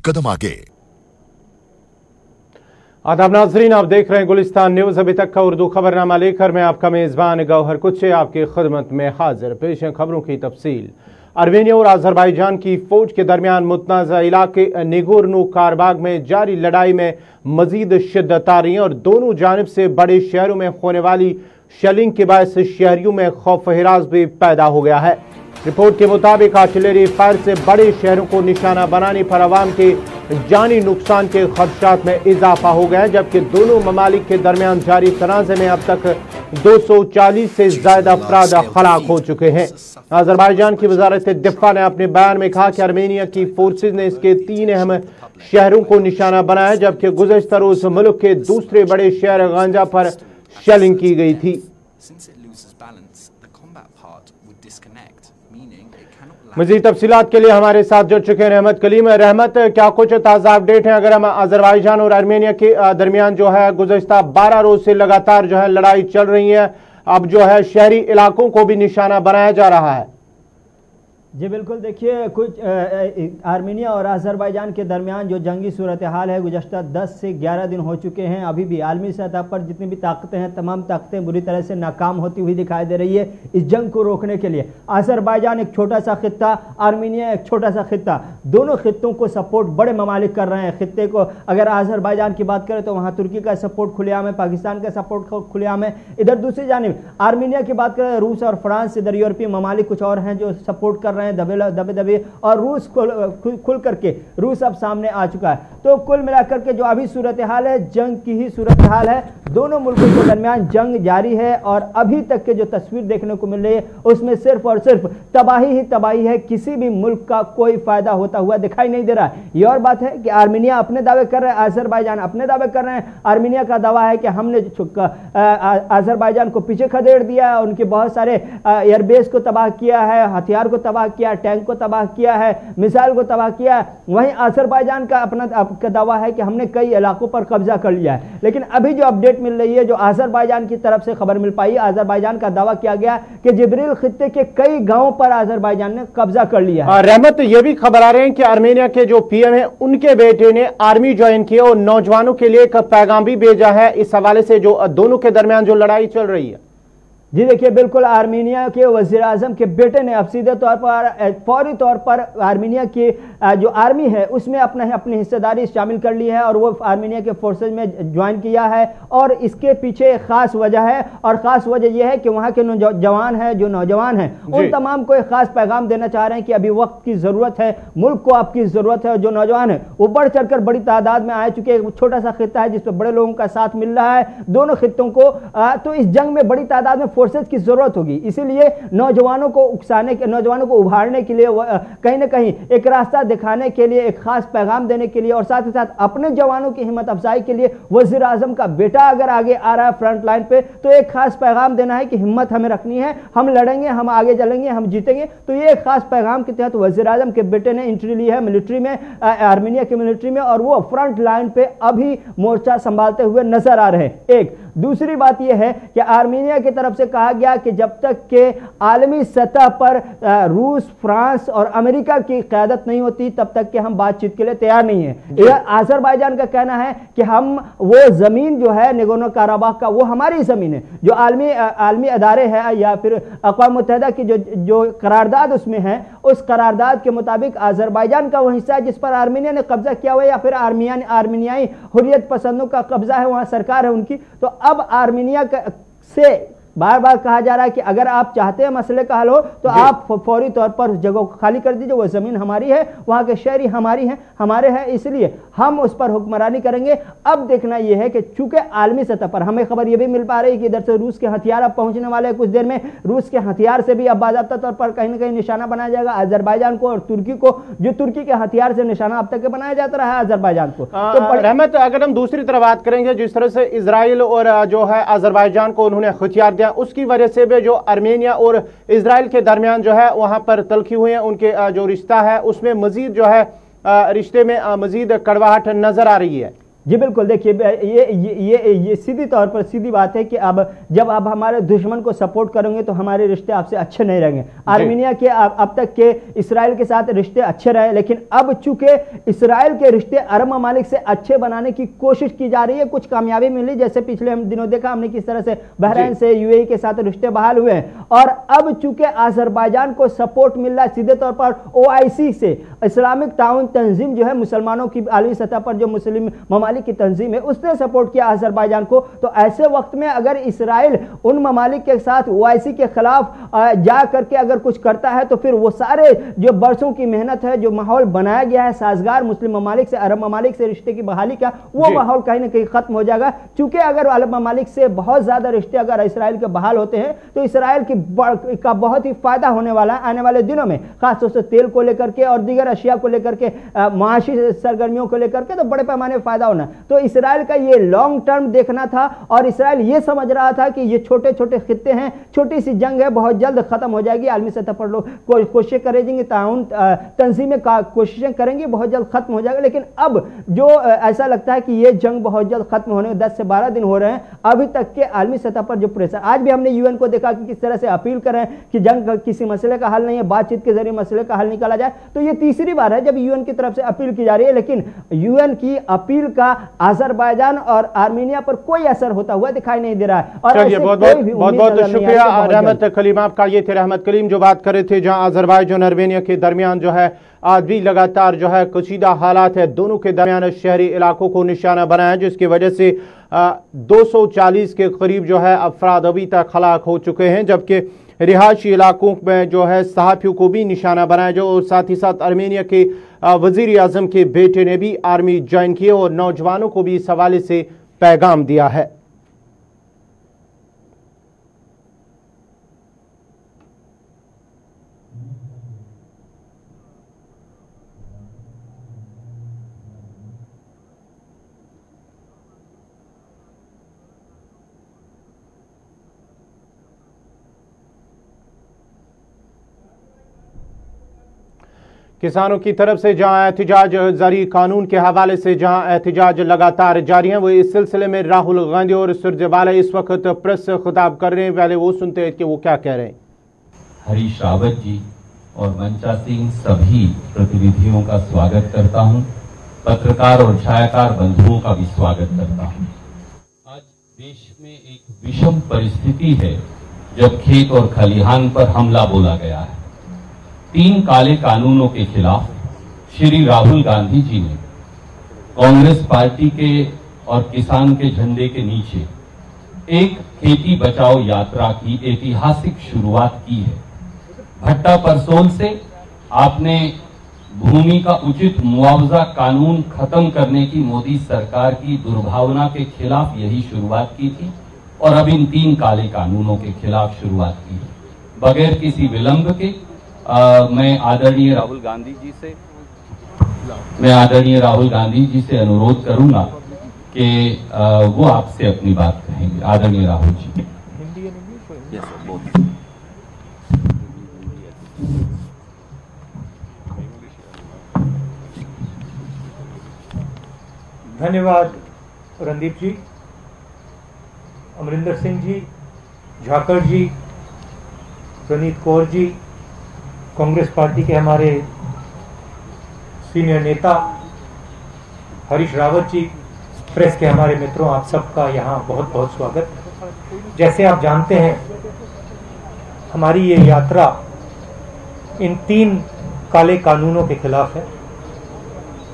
कदम आगे। आदाब नाजरीन, आप देख रहे हैं गुलिस्तान न्यूज। अभी तक का उर्दू खबरनामा लेकर मैं आपका मेजबान गौहर कुच्चे आपकी खिदमत में हाजिर। पेश है खबरों की तफसील। आर्मेनिया और अजरबैजान की फौज के दरमियान मुतनाज़ा इलाके निगोर्नो कारबाग में जारी लड़ाई में मजीद शिद्दत आ रही है और दोनों जानिब से बड़े शहरों में होने वाली शेलिंग के बायस शहरियों में खौफ हिरास भी पैदा हो गया है। रिपोर्ट के मुताबिक आर्टिलरी फायर से बड़े शहरों को निशाना बनाने पर अवाम के जानी नुकसान के खदशात में इजाफा हो गया है, जबकि दोनों ममालिक के दरमियान जारी तनाज़े में अब तक 240 से ज्यादा अफराद हलाक हो चुके हैं। अजरबैजान की वजारत दिफा ने अपने बयान में कहा कि आर्मेनिया की फोर्सेज ने इसके 3 अहम शहरों को निशाना बनाया, जबकि गुज़श्ता रोज मुल्क के दूसरे बड़े शहर गांजा पर शेलिंग की गई थी। मज़ीद तफसीलात के लिए हमारे साथ जुड़ चुके हैं रहमत कलीम। रहमत, क्या कुछ ताज़ा अपडेट है? अगर हम अजरबैजान और आर्मेनिया के दरमियान जो है गुज़श्ता 12 रोज से लगातार जो है लड़ाई चल रही है, अब जो है शहरी इलाकों को भी निशाना बनाया जा रहा है। जी बिल्कुल, देखिए कुछ आर्मेनिया और अजरबैजान के दरमियान जो जंगी सूरत हाल है गुज़श्ता 10 से 11 दिन हो चुके हैं। अभी भी आलमी सतह पर जितनी भी ताकतें हैं तमाम ताकतें बुरी तरह से नाकाम होती हुई दिखाई दे रही है इस जंग को रोकने के लिए। अजरबैजान एक छोटा सा खित्ता, आर्मेनिया एक छोटा सा खित्ता, दोनों खित्तों को सपोर्ट बड़े ममालिक कर रहे हैं। खित्ते को अगर अजरबैजान की बात करें तो वहाँ तुर्की का सपोर्ट खुलेआम है, पाकिस्तान का सपोर्ट खुलेआम है। इधर दूसरी जानिब आर्मेनिया की बात करें, रूस और फ्रांस, इधर यूरोपीय ममालिक कुछ और हैं जो सपोर्ट कर रहे हैं दबे दबे, और रूस खुल करके रूस अब सामने आ चुका है। तो कुल मिलाकर के जो अभी सूरत हाल है जंग की ही सूरत हाल है। दोनों मुल्कों के दरमियान जंग जारी है और अभी तक के जो तस्वीर देखने को मिल रही है उसमें सिर्फ और सिर्फ तबाही ही तबाही है। किसी भी मुल्क का कोई फायदा होता हुआ दिखाई नहीं दे रहा है। ये और बात है कि आर्मेनिया अपने दावे कर रहे हैं, अजरबैजान अपने दावे कर रहे हैं। आर्मेनिया का दावा है कि हमने अजरबैजान को पीछे खदेड़ दिया है, उनके बहुत सारे एयरबेस को तबाह किया है, हथियार को तबाह किया, टैंक को तबाह किया है, मिसाइल को तबाह किया है। वहीं अजरबैजान का अपना दावा है कि हमने कई इलाकों पर कब्जा कर लिया है। लेकिन अभी जो अपडेट मिल रही है, जो अजरबैजान की तरफ से खबर मिल पाई, अजरबैजान का दावा किया गया कि जिब्रील खित्ते के कई गांवों पर अजरबैजान ने कब्जा कर लिया है। रहमत, ये भी खबर आ रहे हैं कि आर्मेनिया के जो पीएम है उनके बेटे ने आर्मी ज्वाइन किया और नौजवानों के लिए एक पैगाम भी भेजा है इस हवाले से जो दोनों के दरमियान जो लड़ाई चल रही है। जी देखिए, बिल्कुल आर्मेनिया के वज़ीर आज़म के बेटे ने अब सीधे तौर पर फौरी तौर पर आर्मेनिया की जो आर्मी है उसमें अपनी हिस्सेदारी शामिल कर ली है और वो आर्मेनिया के फोर्सेज में ज्वाइन किया है। और इसके पीछे एक ख़ास वजह है और ख़ास वजह यह है कि वहाँ के जवान हैं उन तमाम को एक ख़ास पैगाम देना चाह रहे हैं कि अभी वक्त की ज़रूरत है, मुल्क को आपकी ज़रूरत है। और जो नौजवान है वो बढ़ चढ़ कर बड़ी तादाद में आ चुके हैं। छोटा सा खित्ता है जिस पर बड़े लोगों का साथ मिल रहा है दोनों खित्तों को, तो इस जंग में बड़ी तादाद में फोर्सेज की जरूरत होगी। इसीलिए नौजवानों को उकसाने के, नौजवानों को उभारने के लिए, कहीं ना कहीं एक रास्ता दिखाने के लिए, एक खास पैगाम देने के लिए और साथ ही साथ अपने जवानों की हिम्मत अफजाई के लिए वज़ीर आज़म का बेटा अगर आगे आ रहा है फ्रंट लाइन पे, तो एक खास पैगाम देना है कि हिम्मत हमें रखनी है, हम लड़ेंगे, हम आगे चलेंगे, हम जीतेंगे। तो ये एक खास पैगाम के तहत वज़ीर आज़म के बेटे ने एंट्री ली है मिलिट्री में, आर्मेनिया की मिलिट्री में, और वो फ्रंट लाइन पे अभी मोर्चा संभालते हुए नजर आ रहे हैं। एक दूसरी बात यह है कि आर्मेनिया की तरफ से कहा गया कि जब तक के आलमी सतह पर रूस, फ्रांस और अमेरिका की क़यादत नहीं होती तब तक के हम बातचीत के लिए तैयार नहीं है। अजरबैजान का कहना है कि हम वो जमीन जो है नगोर्नो काराबाख का, वो हमारी जमीन है। जो आलमी अदारे हैं या फिर अक़वाम मुत्तहिदा की जो करारदाद उसमें है, उस करारदाद के मुताबिक अजरबैजान का वो हिस्सा है जिस पर आर्मेनिया ने कब्जा किया हुआ है या फिर आर्मेनियाई हुर्रियत पसंदों का कब्जा है, वहां सरकार है उनकी। तो अब आर्मेनिया से बार बार कहा जा रहा है कि अगर आप चाहते हैं मसले का हल हो तो आप फौरी तौर पर उस जगह को खाली कर दीजिए, वो जमीन हमारी है, वहां के शहरी हमारे हैं, इसलिए हम उस पर हुक्मरानी करेंगे। अब देखना यह है कि चूंकि आलमी सतह पर हमें खबर यह भी मिल पा रही है कि इधर से रूस के हथियार अब पहुंचने वाले हैं, कुछ देर में रूस के हथियार से भी अब बाज़ाब्ता तौर पर कहीं ना कहीं निशाना बनाया जाएगा अजरबैजान को और तुर्की को, जो तुर्की के हथियार से निशाना अब तक बनाया जाता रहा है अजरबैजान को। तो रहमत, अगर हम दूसरी तरफ बात करेंगे, जिस तरह से इजराइल और जो है अजरबैजान को उन्होंने हथियार दिया, उसकी वजह से भी जो आर्मेनिया और इजराइल के दरमियान जो है वहां पर तलखी हुई है, उनके जो रिश्ता है उसमें मजीद जो है रिश्ते में मजीद कड़वाहट नजर आ रही है। जी बिल्कुल, देखिए ये सीधी तौर पर सीधी बात है कि अब जब आप हमारे दुश्मन को सपोर्ट करेंगे तो हमारे रिश्ते आपसे अच्छे नहीं रहेंगे। आर्मीनिया के अब तक के इसराइल के साथ रिश्ते अच्छे रहे, लेकिन अब चूंकि इसराइल के रिश्ते अरब ममालिक से अच्छे बनाने की कोशिश की जा रही है, कुछ कामयाबी मिली, जैसे पिछले दिनों देखा हमने किस तरह से बहरीन से यूएई के साथ रिश्ते बहाल हुए हैं। और अब चूंकि अजरबैजान को सपोर्ट मिल रहा है सीधे तौर पर ओआईसी से, इस्लामिक ताउन तंजीम जो है मुसलमानों की आलमी सतह पर जो मुस्लिम ममालिक की तंजीम है उसने सपोर्ट किया अजरबैजान को। तो ऐसे वक्त में अगर इसराइल उन ममालिक के साथ ओआईसी के खिलाफ जा करके अगर कुछ करता है तो फिर वो सारे जो बरसों की मेहनत है, जो माहौल बनाया गया है साजगार मुस्लिम ममालिक से अरब ममालिक से रिश्ते की बहाली का, वो माहौल कहीं ना कहीं खत्म हो जाएगा। क्योंकि अगर अरब ममालिक से बहुत ज्यादा रिश्ते अगर इसराइल के बहाल होते हैं तो इसराइल का बहुत ही फायदा होने वाला है आने वाले दिनों में, खासतौर से तेल को लेकर के और दीगर अशिया को लेकर के, माशी सरगर्मियों को लेकर के, तो बड़े पैमाने पर फायदा होना। तो इसराइल का ये लॉन्ग टर्म देखना था और इसराइल ये समझ रहा था कि ये छोटे छोटे खित्ते हैं, छोटी सी जंग है, बहुत जल्द खत्म हो जाएगी, आलमी सतह पर लोग कोशिशें करेंगे, ताउन तंजीमें कोशिशें करेंगे, बहुत जल्द खत्म हो जाएगा। लेकिन अब जो ऐसा लगता है कि ये जंग बहुत जल्द खत्म होने 10 से 12 दिन हो रहे हैं, अभी तक के आलमी सतह पर जो प्रेशर, आज भी हमने यूएन को देखा कि किस तरह से अपील कर रहे हैं कि जंग किसी मसले का हल नहीं है, बातचीत के जरिए मसले का हल निकाला जाए। तो ये तीसरी बार है जब यूएन की तरफ से अपील की जा रही है, लेकिन यूएन की अपील का अजरबैजान और आर्मीनिया पर कोई असर होता हुआ दिखाई नहीं दे रहा है। और चलिए बहुत बहुत शुक्रिया रहमत कलीम आपका। ये थे रहमत कलीम जो बात कर रहे थे जहां अजरबैजान और आर्मीनिया के दरमियान जो है आज भी लगातार जो है कशीदा हालात है, दोनों के दरमियान शहरी इलाकों को निशाना बनाया, जिसकी वजह से 240 के करीब जो है अफराद अभी तक हलाक हो चुके हैं, जबकि रिहायशी इलाकों में जो है सहाफ़ियों को भी निशाना बनाया जो, और साथ ही साथ आर्मीनिया के वजीर आजम के बेटे ने भी आर्मी ज्वाइन किए और नौजवानों को भी इस हवाले से पैगाम दिया है। किसानों की तरफ से जहां एहतजाज जारी, कानून के हवाले से जहां एहतजाज लगातार जारी है, वो इस सिलसिले में राहुल गांधी और सुरजेवाला इस वक्त प्रेस से खिताब कर रहे हैं। पहले वो सुनते हैं कि वो क्या कह रहे हैं। हरीश रावत जी और मंचा सिंह सभी प्रतिनिधियों का स्वागत करता हूं, पत्रकार और छायाकार बंधुओं का भी स्वागत करता हूं। आज देश में एक विषम परिस्थिति है जब खेत और खलिहान पर हमला बोला गया है। 3 काले कानूनों के खिलाफ श्री राहुल गांधी जी ने कांग्रेस पार्टी के और किसान के झंडे के नीचे एक खेती बचाओ यात्रा की ऐतिहासिक शुरुआत की है। भट्टा परसोल से आपने भूमि का उचित मुआवजा कानून खत्म करने की मोदी सरकार की दुर्भावना के खिलाफ यही शुरुआत की थी और अब इन 3 काले कानूनों के खिलाफ शुरुआत की है। बगैर किसी विलंब के मैं आदरणीय राहुल गांधी जी से अनुरोध करूंगा कि वो आपसे अपनी बात कहेंगे। आदरणीय राहुल जी। धन्यवाद रणदीप जी, अमरिंदर सिंह जी, झाकड़ जी, प्रणीत कौर जी, कांग्रेस पार्टी के हमारे सीनियर नेता हरीश रावत जी, प्रेस के हमारे मित्रों, आप सबका यहाँ बहुत बहुत स्वागत। जैसे आप जानते हैं हमारी ये यात्रा इन 3 काले कानूनों के खिलाफ है।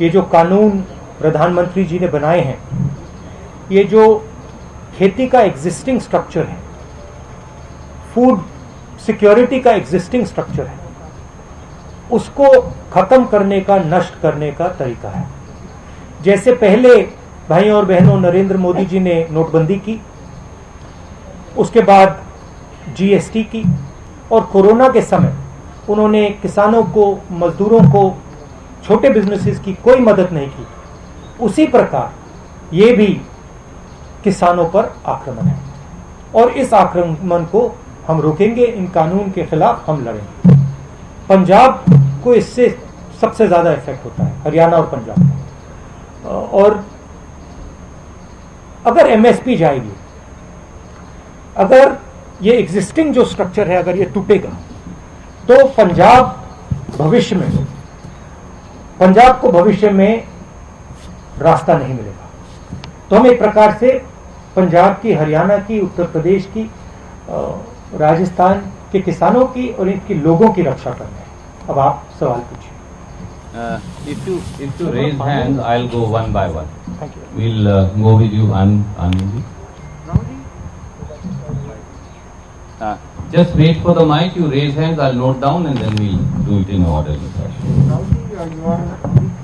ये जो कानून प्रधानमंत्री जी ने बनाए हैं, ये जो खेती का एग्जिस्टिंग स्ट्रक्चर है, फूड सिक्योरिटी का एग्जिस्टिंग स्ट्रक्चर है, उसको खत्म करने का, नष्ट करने का तरीका है। जैसे पहले भाई और बहनों नरेंद्र मोदी जी ने नोटबंदी की, उसके बाद जीएसटी की, और कोरोना के समय उन्होंने किसानों को, मजदूरों को, छोटे बिजनेसेस की कोई मदद नहीं की, उसी प्रकार ये भी किसानों पर आक्रमण है और इस आक्रमण को हम रोकेंगे। इन कानून के खिलाफ हम लड़ेंगे। पंजाब को इससे सबसे ज्यादा इफेक्ट होता है, हरियाणा और पंजाब को, और अगर एमएसपी जाएगी, अगर ये एग्जिस्टिंग जो स्ट्रक्चर है अगर ये टूटेगा, तो पंजाब को भविष्य में रास्ता नहीं मिलेगा। तो हम एक प्रकार से पंजाब की, हरियाणा की, उत्तर प्रदेश की, राजस्थान के किसानों की और इनकी लोगों की रक्षा कर रहे हैं। अब आप सवाल पूछिए। If you raise hands, I'll go one by one. Thank you. We'll go with you, Anand. Just wait for the mic. You raise hands, I'll note down, and then we'll do it in orderly fashion. Now, you are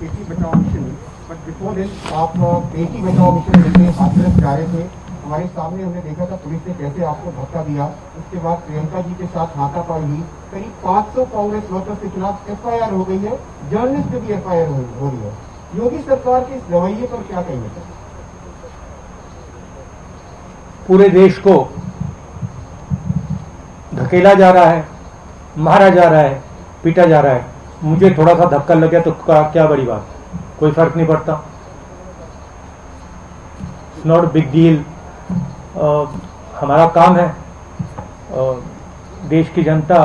Beti Bachao mission, but before this आप Beti Bachao mission लेके हाथरस जा रहे थे। हमारे सामने हमने देखा था पुलिस ने कैसे आपको धक्का दिया। उसके बाद प्रियंका जी के साथ हाथापाई हुई। करीब 500 कांग्रेस वर्कर्स के खिलाफ FIR हो गई है, जर्नलिस्ट पे भी FIR हो रही है। योगी सरकार के इस रवैये पर क्या कहेंगे? पूरे देश को धकेला जा रहा है, मारा जा रहा है, पीटा जा रहा है। मुझे थोड़ा सा धक्का लग गया तो क्या बड़ी बात, कोई फर्क नहीं पड़ता। It's not big deal. हमारा काम है देश की जनता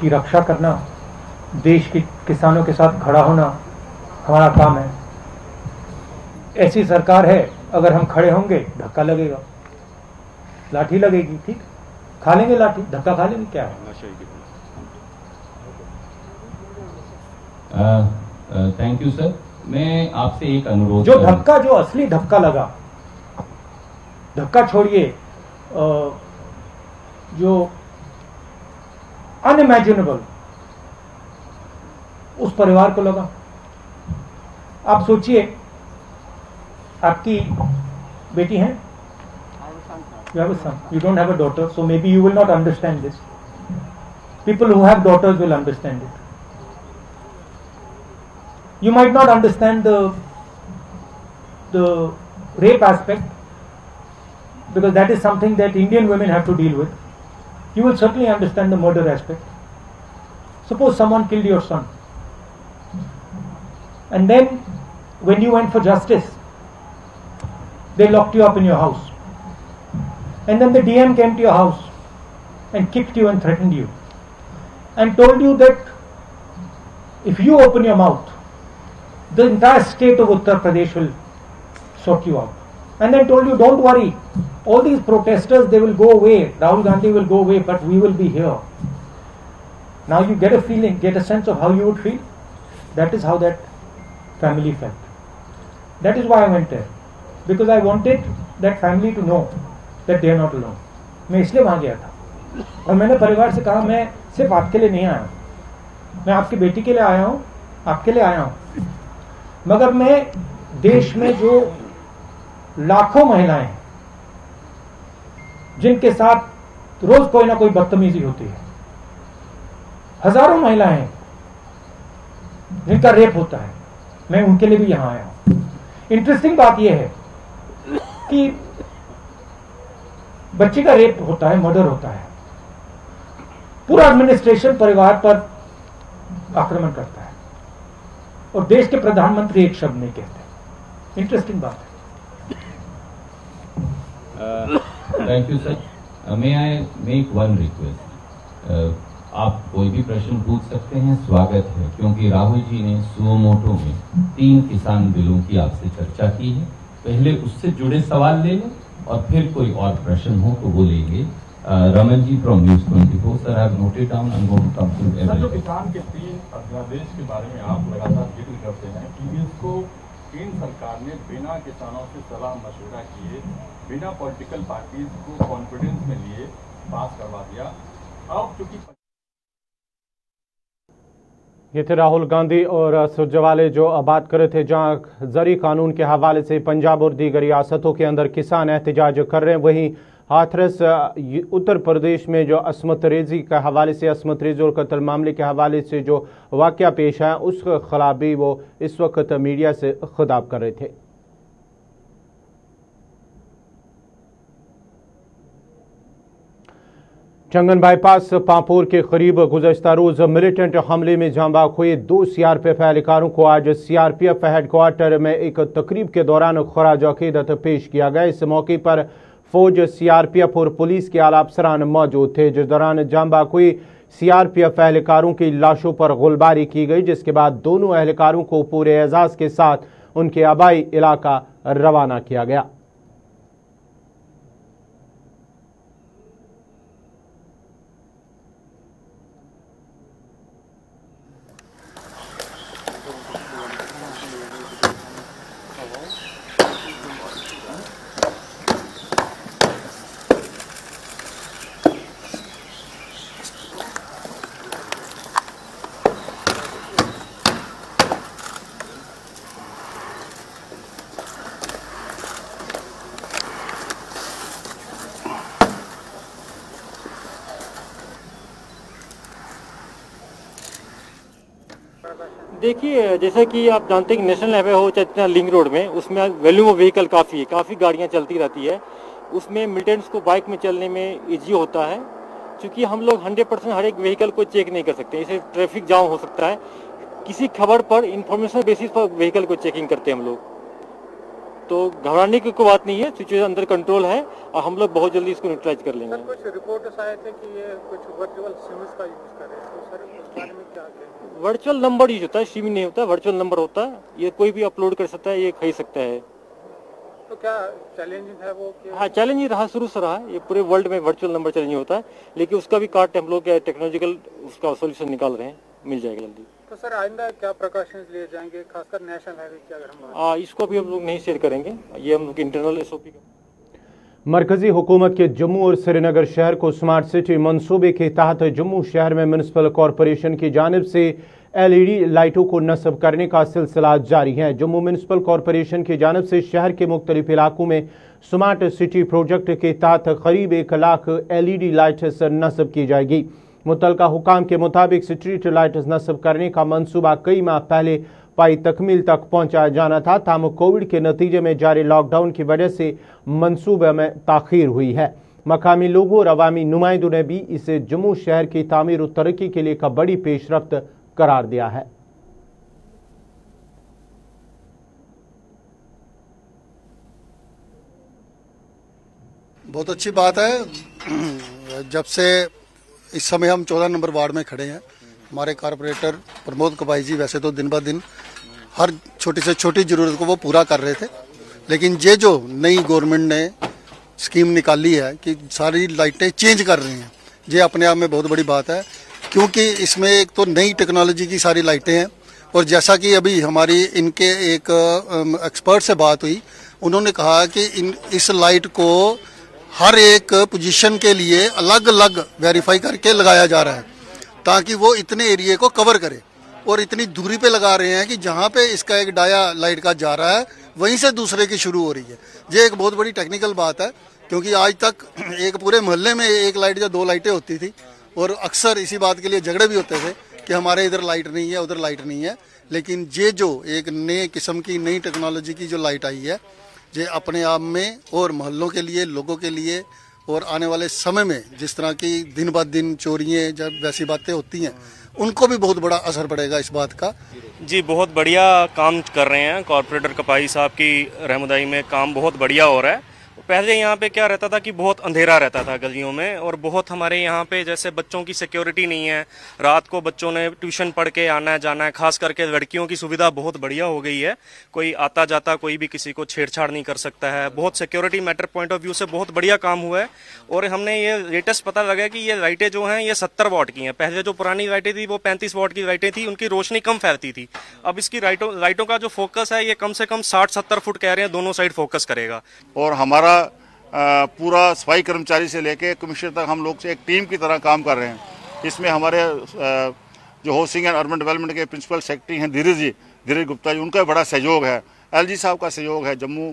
की रक्षा करना, देश के किसानों के साथ खड़ा होना हमारा काम है। ऐसी सरकार है, अगर हम खड़े होंगे धक्का लगेगा, लाठी लगेगी, ठीक, खा लेंगे लाठी, धक्का खा लेंगे, क्या है। Thank you sir. मैं आपसे एक अनुरोध, जो धक्का, जो असली धक्का लगा, धक्का छोड़िए, जो अनइमेजिनेबल उस परिवार को लगा। आप सोचिए, आपकी बेटी है, you have a son, you don't have a daughter, so maybe you will not understand this. People who have daughters will understand it. You might not understand the rape aspect, because that is something that Indian women have to deal with. You will certainly understand the murder aspect. Suppose someone killed your son, and then when you went for justice, they locked you up in your house, and then the DM came to your house and kicked you and threatened you and told you that if you open your mouth, the entire state of Uttar Pradesh will sort you out, and then told you, don't worry, all these protesters, they will go away, Rahul Gandhi will go away, but we will be here. Now you get a feeling, get a sense of how you would feel. That is how that family felt. That is why I went there, because I wanted that family to know that they are not alone. मैं इसलिए वहां गया था, और मैंने परिवार से कहा, मैं सिर्फ आपके लिए नहीं आया, मैं आपकी बेटी के लिए आया हूं, आपके लिए आया हूं, मगर मैं देश में जो लाखों महिलाएं हैं जिनके साथ रोज कोई ना कोई बदतमीजी होती है, हजारों महिलाएं हैं जिनका रेप होता है, मैं उनके लिए भी यहां आया हूं। इंटरेस्टिंग बात यह है कि बच्ची का रेप होता है, मर्डर होता है, पूरा एडमिनिस्ट्रेशन परिवार पर आक्रमण करता है, और देश के प्रधानमंत्री एक शब्द नहीं कहते। इंटरेस्टिंग बात है। Thank you sir. May I make one request, आप कोई भी प्रश्न पूछ सकते हैं, स्वागत है, क्योंकि राहुल जी ने सुमोटो में 3 किसान बिलों की आपसे चर्चा की है। पहले उससे जुड़े सवाल ले लें और फिर कोई और प्रश्न हो तो वो लेंगे। Raman ji from news 24, sir I have noted down, I am going to come to everything. जो किसान के 3 अध्यादेश के बारे में आप लगातार जिक्र करते हैं कि इसको केंद्र सरकार ने बिना किसानों से सलाह मशवरा किए, बिना पॉलिटिकल पार्टीज को कॉन्फिडेंस में लिए पास करवा दिया। अब चूंकि ये थे राहुल गांधी और सुरजेवाला जो बात कर रहे थे, जहां ज़री कानून के हवाले से पंजाब और दीगर रियासतों के अंदर किसान एहतजाज कर रहे हैं, वहीं हाथरस उत्तर प्रदेश में जो असमत रेजी के हवाले से, असमत रेजी और कत्ल मामले के हवाले से जो वाक़या पेश आया, उस खिलाफ भी वो इस वक्त मीडिया से खिताब कर रहे थे। चंगन बाईपास पांपोर के करीब गुज़श्ता रोज मिलिटेंट हमले में जांबाग हुए 2 सीआरपीएफ एहलकारों को आज सीआरपीएफ हेडक्वार्टर में एक तकरीब के दौरान खराज अकीदत पेश किया गया। इस मौके पर फौज, सीआरपीएफ और पुलिस के आला अफसरान मौजूद थे, जिस दौरान जांबाग हुई सीआरपीएफ एहलकारों की लाशों पर गोलबारी की गई, जिसके बाद दोनों एहलकारों को पूरे एजाज के साथ उनके आबाई इलाका रवाना किया गया। देखिए, जैसे कि आप जानते हैं कि नेशनल हाईवे हो चाहे लिंक रोड में, उसमें वॉल्यूम ऑफ व्हीकल काफ़ी गाड़ियां चलती रहती है। उसमें मिलिटेंट्स को बाइक में चलने में इजी होता है, क्योंकि हम लोग 100% हर एक व्हीकल को चेक नहीं कर सकते। इसे ट्रैफिक जाम हो सकता है। किसी खबर पर इंफॉर्मेशन बेसिस पर व्हीकल को चेकिंग करते हैं हम लोग। तो घबराने की कोई बात नहीं है, सिचुएशन अंडर कंट्रोल है और हम लोग बहुत जल्दी इसको न्यूट्रलाइज कर लेंगे। कुछ रिपोर्ट्स आए थे कि ये कुछ वर्चुअल सिम्स का यूज कर रहे हैं, तो सर उस बारे में क्या कहेंगे? वर्चुअल नंबर यूज होता है, सिम नहीं होता, वर्चुअल नंबर होता है। ये कोई भी अपलोड कर सकता है, ये खरीद सकता है। तो क्या चैलेंजिंग है वो? हाँ, चैलेंजिंग रहा, शुरू से रहा। ये पूरे वर्ल्ड में वर्चुअल नंबर चैलेंजिंग होता है, लेकिन उसका भी कार्ट हम लोग टेक्नोलॉजिकल उसका सोल्यूशन निकाल रहे हैं, मिल जाएगा जल्दी। तो सर आइंदा क्या प्रिकॉशंस लिए जाएंगे, खासकर नेशनल हाईवे की अगर हम इसको भी हम लोग नहीं शेयर करेंगे, ये हम लोग इंटरनल एसओपी का। मरकजी हुकूमत के जम्मू और श्रीनगर शहर को स्मार्ट सिटी मंसूबे के तहत जम्मू शहर में म्यूनिसिपल कॉरपोरेशन की जानिब से LED लाइटों को नस्ब करने का सिलसिला जारी है। जम्मू म्यूनिसिपल कॉरपोरेशन की जानिब से शहर के मुख्तलिफ इलाकों में स्मार्ट सिटी प्रोजेक्ट के तहत करीब 1 लाख LED लाइट्स नस्ब की जाएगी। मुतलका हुकाम के मुताबिक स्ट्रीट लाइट नस्ब करने का मंसूबा कई माह पहले पाई तकमील तक पहुंचाया जाना था, ताहम कोविड के नतीजे में जारी लॉकडाउन की वजह से मंसूबे में ताखीर हुई है। मकामी लोगों और अवामी नुमाइंदों ने भी इसे जम्मू शहर की तामीर और तरक्की के लिए एक बड़ी पेशरफ्त करार दिया है। बहुत अच्छी बात है। जब से इस समय हम 14 नंबर वार्ड में खड़े हैं, हमारे कारपोरेटर प्रमोद कबाई जी वैसे तो दिन ब दिन हर छोटी से छोटी ज़रूरत को वो पूरा कर रहे थे, लेकिन ये जो नई गवर्नमेंट ने स्कीम निकाली है कि सारी लाइटें चेंज कर रहे हैं, ये अपने आप में बहुत बड़ी बात है, क्योंकि इसमें एक तो नई टेक्नोलॉजी की सारी लाइटें हैं। और जैसा कि अभी हमारी इनके एक एक्सपर्ट से बात हुई, उन्होंने कहा कि इस लाइट को हर एक पोजीशन के लिए अलग अलग वेरीफाई करके लगाया जा रहा है, ताकि वो इतने एरिया को कवर करे। और इतनी दूरी पे लगा रहे हैं कि जहाँ पे इसका एक डाया लाइट का जा रहा है, वहीं से दूसरे की शुरू हो रही है। ये एक बहुत बड़ी टेक्निकल बात है, क्योंकि आज तक एक पूरे मोहल्ले में 1 लाइट या 2 लाइटें होती थी, और अक्सर इसी बात के लिए झगड़े भी होते थे कि हमारे इधर लाइट नहीं है, उधर लाइट नहीं है। लेकिन ये जो एक नए किस्म की नई टेक्नोलॉजी की जो लाइट आई है, ये अपने आप में और मोहल्लों के लिए, लोगों के लिए, और आने वाले समय में जिस तरह की दिन ब दिन चोरियाँ जब वैसी बातें होती हैं, उनको भी बहुत बड़ा असर पड़ेगा इस बात का। जी, बहुत बढ़िया काम कर रहे हैं कॉर्पोरेटर कपाई साहब की रहनुमाई में, काम बहुत बढ़िया हो रहा है। पहले यहाँ पे क्या रहता था कि बहुत अंधेरा रहता था गलियों में, और बहुत हमारे यहाँ पे जैसे बच्चों की सिक्योरिटी नहीं है, रात को बच्चों ने ट्यूशन पढ़ के आना है जाना है, खास करके लड़कियों की सुविधा बहुत बढ़िया हो गई है। कोई आता जाता कोई भी किसी को छेड़छाड़ नहीं कर सकता है। बहुत security matter point of view से बहुत बढ़िया काम हुआ है। और हमने ये लेटेस्ट पता लगा कि ये लाइटें जो हैं ये 70 वाट की हैं। पहले जो पुरानी लाइटें थी वो 35 वाट की लाइटें थी, उनकी रोशनी कम फैलती थी। अब इसकी लाइटों का जो फोकस है ये कम से कम 60-70 फुट कह रहे हैं, दोनों साइड फोकस करेगा। और हमारा पूरा सफाई कर्मचारी से लेके कमिश्नर तक हम लोग से एक टीम की तरह काम कर रहे हैं। इसमें हमारे जो हाउसिंग एंड अर्बन डेवलपमेंट के प्रिंसिपल सेक्रेटरी हैं धीरज गुप्ता जी, उनका बड़ा सहयोग है। LG साहब का सहयोग है जम्मू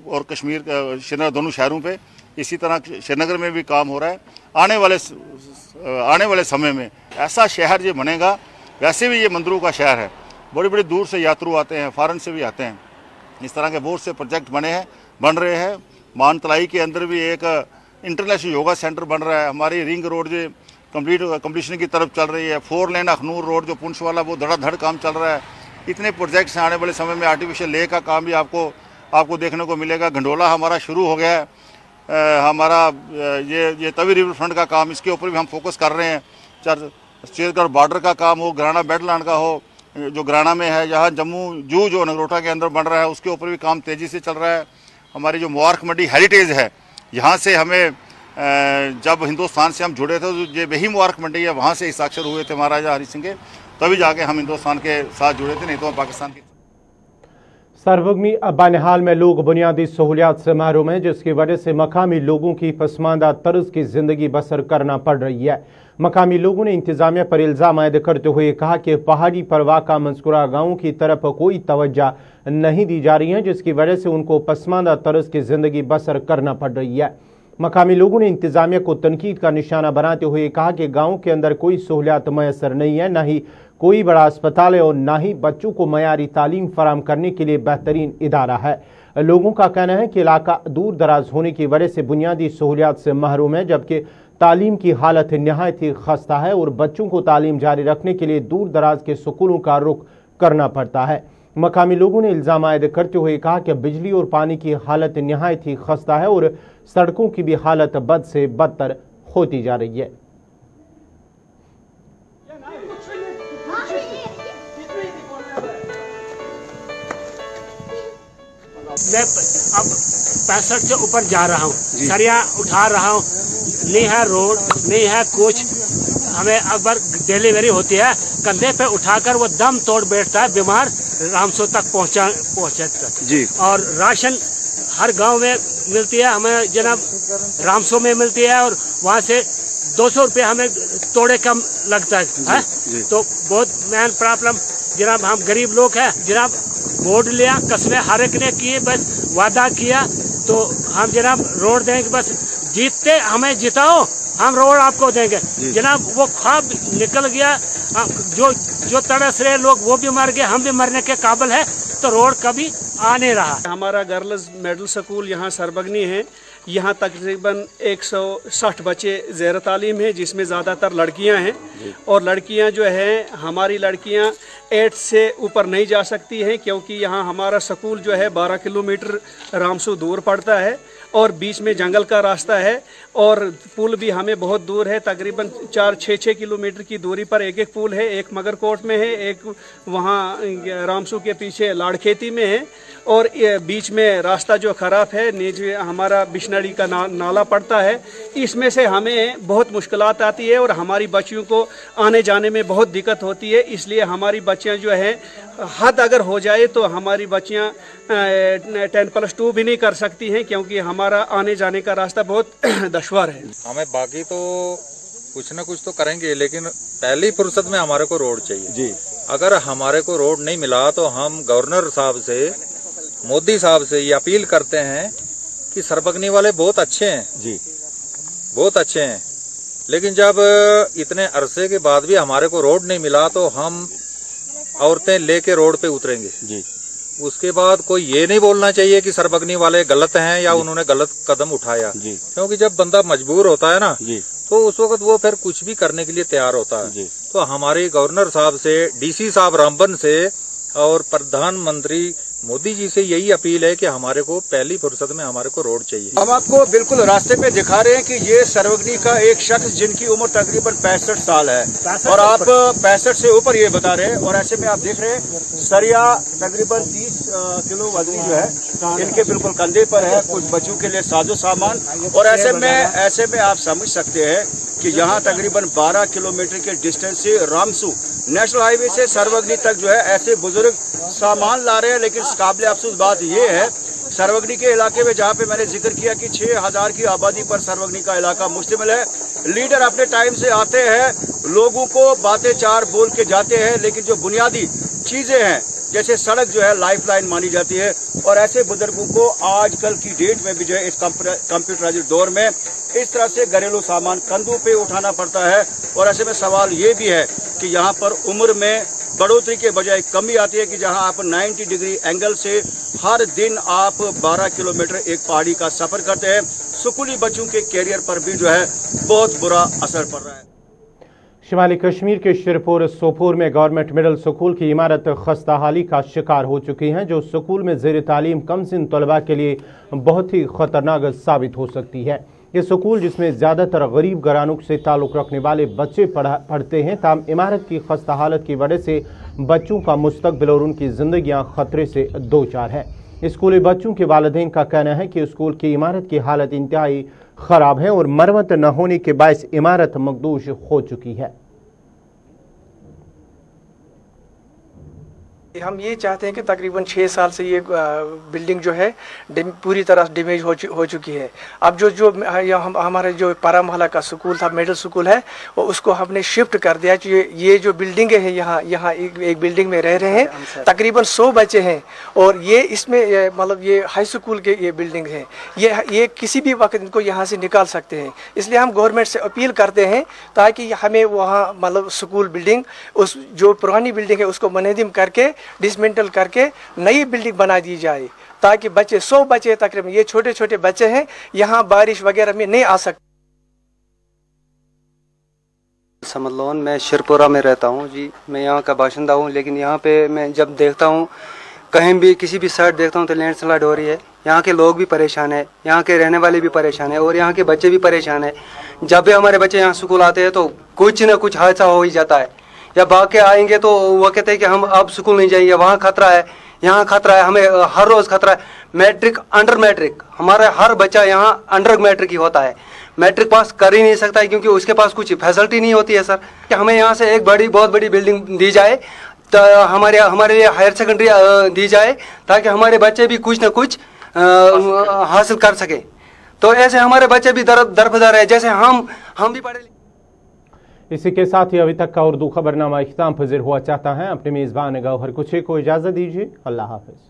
और कश्मीर श्रीनगर दोनों शहरों पे। इसी तरह श्रीनगर में भी काम हो रहा है। आने वाले समय में ऐसा शहर ये बनेगा। वैसे भी ये मंदिरों का शहर है, बड़ी बड़ी दूर से यात्रु आते हैं, फॉरेन से भी आते हैं। इस तरह के बहुत से प्रोजेक्ट बन रहे हैं। मानतलाई के अंदर भी एक इंटरनेशनल योगा सेंटर बन रहा है, हमारी रिंग रोड जो कंप्लीशन की तरफ चल रही है, 4 लेन अखनूर रोड जो पुंछ वाला वो धड़ाधड़ काम चल रहा है। इतने प्रोजेक्ट्स आने वाले समय में आर्टिफिशियल लेक का काम भी आपको देखने को मिलेगा। गंडोला हमारा शुरू हो गया है, हमारा ये तवी रिवर फ्रंट का काम, इसके ऊपर भी हम फोकस कर रहे हैं। छत्तीसगढ़ बॉर्डर का काम हो, ग्राना बेडलैंड का हो, जो ग्राना में है, यहाँ जम्मू जू जो नगरोटा के अंदर बन रहा है उसके ऊपर भी काम तेज़ी से चल रहा है। हमारी जो मुबारक मंडी हेरिटेज है, यहाँ से हमें जब हिंदुस्तान से हम जुड़े थे तो ये वही मुबारक मंडी है, वहाँ से हस्ताक्षर हुए थे महाराजा हरि सिंह के, तभी जाके हम हिंदुस्तान के साथ जुड़े थे, नहीं तो हम पाकिस्तान के। सर्वग्नी बनिहाल में लोग बुनियादी सहूलियात से महरूम हैं, जिसकी वजह से मकामी लोगों की पसमानदा तर्ज की जिंदगी बसर करना पड़ रही है। मकामी लोगों ने इंतजामिया पर इल्जाम आयद करते हुए कहा कि पहाड़ी पर वाक़ा मंसूरा गाँव की तरफ कोई तवज्जो नहीं दी जा रही है, जिसकी वजह से उनको पसमानदा तर्ज की जिंदगी बसर करना पड़ रही है। मकामी लोगों ने इंतजामिया को तनकीद का निशाना बनाते हुए कहा कि गाँव के अंदर कोई सहूलियात मैसर नहीं है, न ही कोई बड़ा अस्पताल है और न ही बच्चों को मयारी तालीम फराम करने के लिए बेहतरीन इदारा है। लोगों का कहना है कि इलाका दूर दराज होने की वजह से बुनियादी सहूलियात से महरूम है, जबकि तालीम की हालत नहायत ही खस्ता है और बच्चों को तालीम जारी रखने के लिए दूर दराज के स्कूलों का रुख करना पड़ता है। मकामी लोगों ने इल्जाम आयद करते हुए कहा कि बिजली और पानी की हालत नहायत ही खस्ता है और सड़कों की भी हालत बद से बदतर होती जा रही है। मैं अब 65 से ऊपर जा रहा हूँ, सरिया उठा रहा हूँ, नहीं है रोड, नहीं है कुछ। हमें अगर डिलीवरी होती है कंधे पे उठाकर वो दम तोड़ बैठता है, बीमार रामसो तक पहुँचे जी। और राशन हर गांव में मिलती है, हमें जनाब रामसो में मिलती है और वहाँ से 200 रुपये हमें तोड़े कम लगता है, तो बहुत मेन प्रॉब्लम जनाब। हम गरीब लोग हैं जनाब, वोट लिया, कस्में हर एक ने किए, बस वादा किया तो हम जनाब रोड देंगे, बस जीतते हमें जिताओ हम रोड आपको देंगे। जनाब वो ख्वाब निकल गया, जो तरस रहे लोग वो भी मर गए, हम भी मरने के काबिल है, तो रोड कभी आ नहीं रहा। हमारा गर्ल्स मिडिल स्कूल यहाँ सरबगनी है, यहाँ तकरीबन 160 बच्चे ज़ेर तालीम हैं, जिसमें ज़्यादातर लड़कियाँ हैं। और लड़कियाँ जो हैं, हमारी लड़कियाँ 8 से ऊपर नहीं जा सकती हैं, क्योंकि यहाँ हमारा स्कूल जो है 12 किलोमीटर रामसू दूर पड़ता है और बीच में जंगल का रास्ता है और पुल भी हमें बहुत दूर है, तकरीबन 4-6 किलोमीटर की दूरी पर एक पुल है। एक मगरकोट में है, एक वहाँ रामसू के पीछे लाड़खेती में है और बीच में रास्ता जो ख़राब है, नीचे हमारा बिशनड़ी का नाला पड़ता है। इसमें से हमें बहुत मुश्किलात आती है और हमारी बच्चियों को आने जाने में बहुत दिक्कत होती है। इसलिए हमारी बच्चियाँ जो हैं, हद अगर हो जाए तो हमारी बच्चियाँ 10+2 भी नहीं कर सकती हैं, क्योंकि हमारा आने जाने का रास्ता बहुत दुश्वार है। हमें बाकी तो कुछ न कुछ तो करेंगे, लेकिन पहली फुर्सत में हमारे को रोड चाहिए जी। अगर हमारे को रोड नहीं मिला तो हम गवर्नर साहब से, मोदी साहब से ये अपील करते हैं कि सरबगनी वाले बहुत अच्छे हैं जी, बहुत अच्छे हैं, लेकिन जब इतने अरसे के बाद भी हमारे को रोड नहीं मिला तो हम औरतें लेके रोड पे उतरेंगे जी। उसके बाद कोई ये नहीं बोलना चाहिए कि सरबगनी वाले गलत हैं या उन्होंने गलत कदम उठाया जी, क्योंकि जब बंदा मजबूर होता है ना जी, तो उस वक्त वो फिर कुछ भी करने के लिए तैयार होता है जी। तो हमारे गवर्नर साहब से, डीसी साहब रामबन से और प्रधानमंत्री मोदी जी से यही अपील है कि हमारे को पहली फुर्सत में हमारे को रोड चाहिए। हम आपको बिल्कुल रास्ते पे दिखा रहे हैं कि ये सरवगनी का एक शख्स जिनकी उम्र तकरीबन 65 साल है और आप 65 से ऊपर ये बता रहे हैं, और ऐसे में आप देख रहे हैं सरिया तकरीबन 30 किलो वजनी जो है इनके बिल्कुल कंधे पर है, कुछ बच्चों के लिए साजो सामान। और ऐसे में आप समझ सकते हैं कि यहाँ तकरीबन 12 किलोमीटर के डिस्टेंस से रामसू नेशनल हाईवे से सरवगनी तक जो है ऐसे बुजुर्ग सामान ला रहे हैं। लेकिन काबिल अफसोस बात यह है, सरवगनी के इलाके में जहाँ पे मैंने जिक्र किया कि 6000 की आबादी पर सरवगनी का इलाका मुश्तमिल है, लीडर अपने टाइम से आते हैं, लोगों को बातें चार बोल के जाते हैं, लेकिन जो बुनियादी चीजें हैं जैसे सड़क जो है लाइफलाइन मानी जाती है। और ऐसे बुजुर्गों को आजकल की डेट में भी जो है इस कंप्यूटराइज्ड दौर में इस तरह से घरेलू सामान कंधों पे उठाना पड़ता है। और ऐसे में सवाल ये भी है कि यहाँ पर उम्र में बढ़ोतरी के बजाय कमी आती है कि जहाँ आप 90 डिग्री एंगल से हर दिन आप 12 किलोमीटर एक पहाड़ी का सफर करते हैं। स्कूली बच्चों के कैरियर पर भी जो है बहुत बुरा असर पड़ रहा है। शिमाली कश्मीर के शिरपुर सोपोर में गवर्नमेंट मिडिल स्कूल की इमारत खस्ताहाली का शिकार हो चुकी है, जो स्कूल में ज़ेर तालीम कमसिन तलबा के लिए बहुत ही ख़तरनाक साबित हो सकती है। ये स्कूल जिसमें ज़्यादातर गरीब घरानों से ताल्लुक़ रखने वाले बच्चे पढ़ते हैं, ताम इमारत की खस्ता हालत की वजह से बच्चों का मुस्तकबिल और उनकी ज़िंदगियाँ ख़तरे से दो चार है। स्कूली बच्चों के वालिदैन का कहना है कि स्कूल की इमारत की हालत इंतहाई ख़राब है और मरम्मत न होने के बायस इमारत मखदूश हो चुकी है। हम ये चाहते हैं कि तकरीबन 6 साल से ये बिल्डिंग जो है पूरी तरह डैमेज हो चुकी है। अब जो हमारे जो पारा मोहल्ला का स्कूल था, मिडिल स्कूल है, वो उसको हमने शिफ्ट कर दिया। ये जो बिल्डिंग है यहाँ एक बिल्डिंग में रह रहे हैं, तकरीबन 100 बच्चे हैं और ये इसमें मतलब ये हाई स्कूल के ये बिल्डिंग है, ये किसी भी वक्त इनको यहाँ से निकाल सकते हैं। इसलिए हम गवर्नमेंट से अपील करते हैं ताकि हमें वहाँ मतलब स्कूल बिल्डिंग उस जो पुरानी बिल्डिंग है उसको मुनहदिम करके डिसमेंटल करके नई बिल्डिंग बना दी जाए, ताकि बच्चे 100 बच्चे तकरीबन, ये छोटे छोटे बच्चे हैं, यहाँ बारिश वगैरह में नहीं आ सकते। समलोन, मैं शिरपुरा में रहता हूँ जी। मैं यहाँ का बाशिंदा हूँ, लेकिन यहाँ पे मैं जब देखता हूँ कहीं भी किसी भी साइड देखता हूँ तो लैंडस्लाइड हो रही है। यहाँ के लोग भी परेशान है, यहाँ के रहने वाले भी परेशान है और यहाँ के बच्चे भी परेशान है। जब भी हमारे बच्चे यहाँ स्कूल आते हैं तो कुछ न कुछ हादसा हो ही जाता है, या भाग के आएंगे तो वो कहते हैं कि हम अब स्कूल नहीं जाएंगे, वहाँ खतरा है, यहाँ खतरा है, हमें हर रोज़ खतरा है। मैट्रिक, अंडर मैट्रिक, हमारा हर बच्चा यहाँ अंडर मैट्रिक ही होता है, मैट्रिक पास कर ही नहीं सकता है क्योंकि उसके पास कुछ फैसिलिटी नहीं होती है सर। कि हमें यहाँ से एक बहुत बड़ी बिल्डिंग दी जाए, तो हमारे लिए हायर सेकेंडरी दी जाए, ताकि हमारे बच्चे भी कुछ न कुछ हासिल कर सके। तो ऐसे हमारे बच्चे भी दरबदर है, जैसे हम भी पढ़े। इसी के साथ ही अभी तक का उर्दू खबरनामा इख्तिताम पज़ीर हुआ चाहता है। अपने मेज़बान गौहर कुछे को इजाज़त दीजिए। अल्लाह हाफ़िज़।